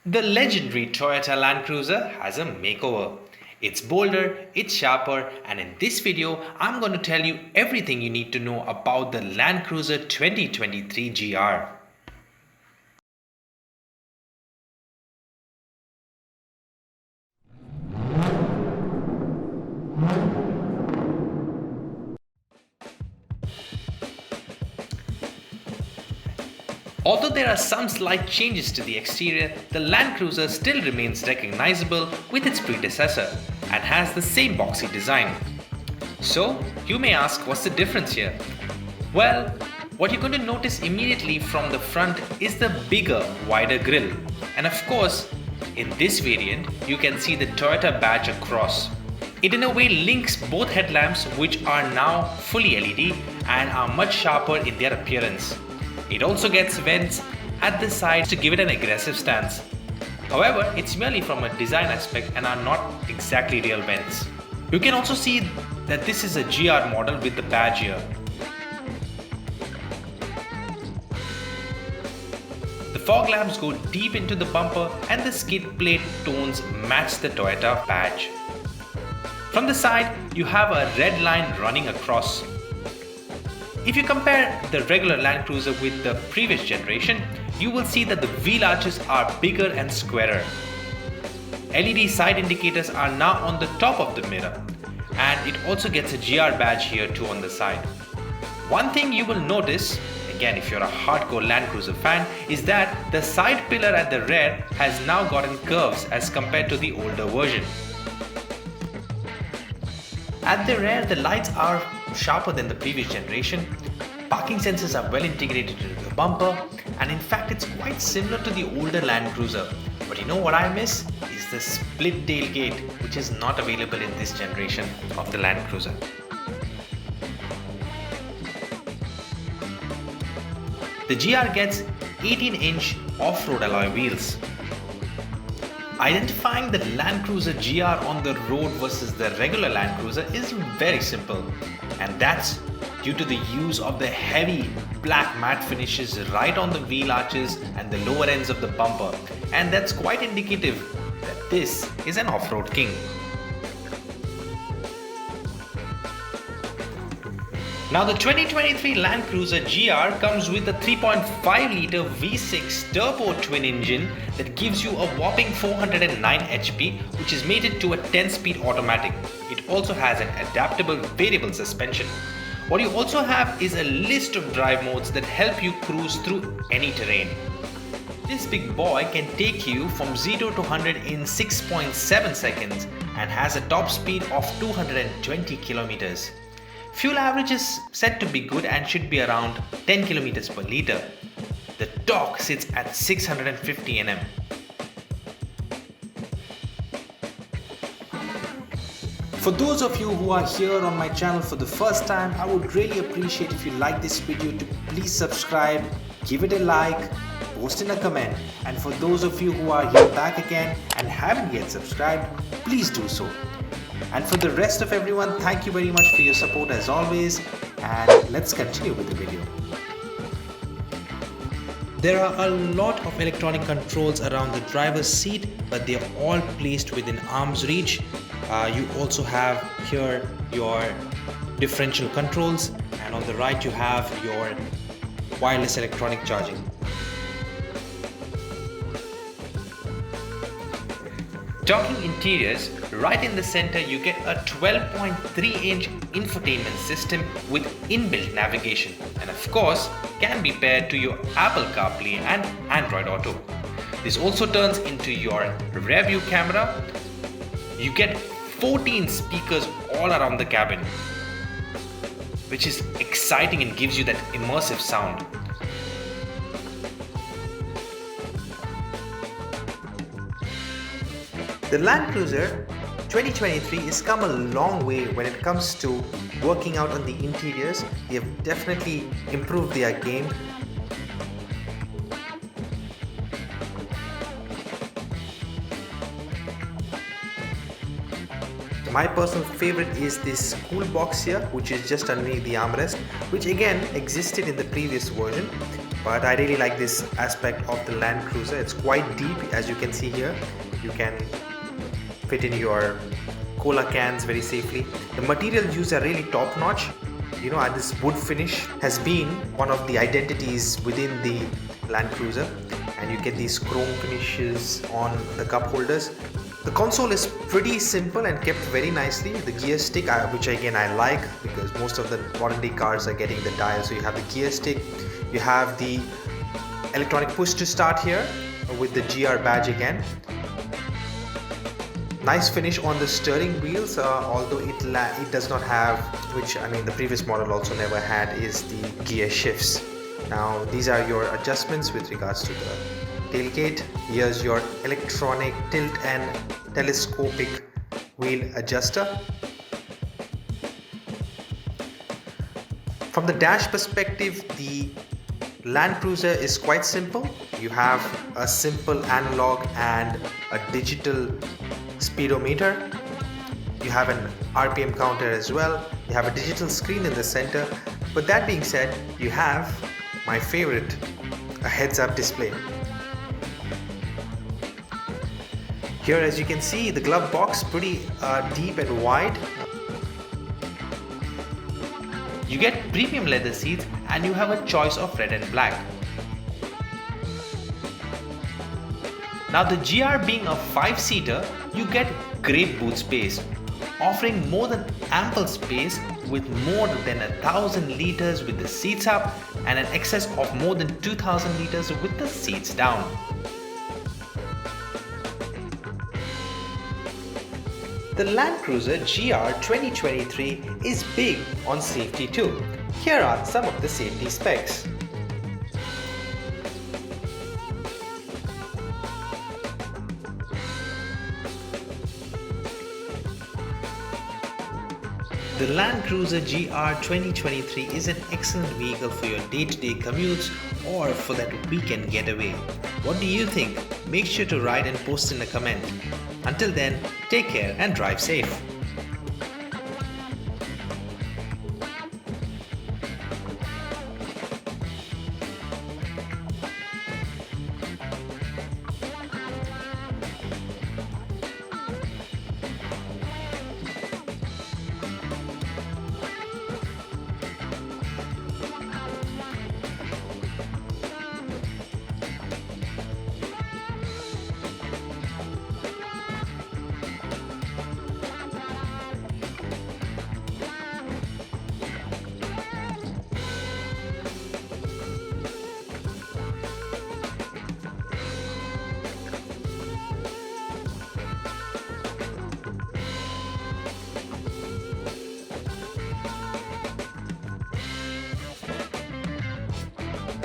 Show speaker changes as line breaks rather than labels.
The legendary Toyota Land Cruiser has a makeover. It's bolder, it's sharper, and in this video, I'm going to tell you everything you need to know about the Land Cruiser 2023 GR. Although there are some slight changes to the exterior, the Land Cruiser still remains recognizable with its predecessor and has the same boxy design. So, you may ask, what's the difference here? Well, what you're going to notice immediately from the front is the bigger, wider grille. And of course, in this variant, you can see the Toyota badge across. It in a way links both headlamps, which are now fully LED and are much sharper in their appearance. It also gets vents at the sides to give it an aggressive stance. However, it's merely from a design aspect and are not exactly real vents. You can also see that this is a GR model with the badge here. The fog lamps go deep into the bumper and the skid plate tones match the Toyota badge. From the side, you have a red line running across. If you compare the regular Land Cruiser with the previous generation, you will see that the wheel arches are bigger and squarer. LED side indicators are now on the top of the mirror, and it also gets a GR badge here too on the side. One thing you will notice, again if you're a hardcore Land Cruiser fan, is that the side pillar at the rear has now gotten curves as compared to the older version. At the rear, the lights are sharper than the previous generation. Parking sensors are well integrated into the bumper, and in fact it's quite similar to the older Land Cruiser. But you know what I miss? Is the split tailgate, which is not available in this generation of the Land Cruiser. The GR gets 18-inch off-road alloy wheels. Identifying the Land Cruiser GR on the road versus the regular Land Cruiser is very simple, and that's due to the use of the heavy black matte finishes right on the wheel arches and the lower ends of the bumper, and that's quite indicative that this is an off-road king. Now the 2023 Land Cruiser GR comes with a 3.5-litre V6 turbo twin engine that gives you a whopping 409 HP, which is mated to a 10-speed automatic. It also has an adaptable variable suspension. What you also have is a list of drive modes that help you cruise through any terrain. This big boy can take you from 0 to 100 in 6.7 seconds and has a top speed of 220 kilometers. Fuel average is said to be good and should be around 10 km per litre. The torque sits at 650 Nm. For those of you who are here on my channel for the first time, I would really appreciate if you like this video to please subscribe, give it a like, post in a comment, and for those of you who are here back again and haven't yet subscribed, please do so. And for the rest of everyone, thank you very much for your support as always, and let's continue with the video. There are a lot of electronic controls around the driver's seat, but they are all placed within arm's reach. You also have here your differential controls, and on the right you have your wireless electronic charging. Talking interiors, right in the center you get a 12.3-inch infotainment system with inbuilt navigation, and of course can be paired to your Apple CarPlay and Android Auto. This also turns into your rear view camera. You get 14 speakers all around the cabin, which is exciting and gives you that immersive sound. The Land Cruiser 2023 has come a long way when it comes to working out on the interiors. They have definitely improved their game. My personal favorite is this cool box here, which is just underneath the armrest, which again existed in the previous version.
but I really like this aspect of the Land Cruiser. It's quite deep, as you can see here. You can fit in your cola cans very safely. The materials used are really top notch. You know, this wood finish has been one of the identities within the Land Cruiser, and you get these chrome finishes on the cup holders. The console is pretty simple and kept very nicely. The gear stick, which again I like, because most of the modern day cars are getting the dial. So you have the gear stick, you have the electronic push to start here with the GR badge again. Nice finish on the steering wheels, although it does not have, which I mean the previous model also never had, is the gear shifts. Now these are your adjustments with regards to the tailgate. Here's your electronic tilt and telescopic wheel adjuster. From the dash perspective, the Land Cruiser is quite simple. You have a simple analog and a digital speedometer. You have an RPM counter as well. You have a digital screen in the center. But that being said, you have my favorite, a heads-up display. Here, as you can see, the glove box pretty deep and wide.
You get premium leather seats and you have a choice of red and black. Now the GR being a 5-seater, you get great boot space, offering more than ample space with more than 1,000 liters with the seats up and an excess of more than 2,000 liters with the seats down. The Land Cruiser GR 2023 is big on safety too. Here are some of the safety specs. The Land Cruiser GR 2023 is an excellent vehicle for your day-to-day commutes or for that weekend getaway. What do you think? Make sure to write and post in a comment. Until then, take care and drive safe.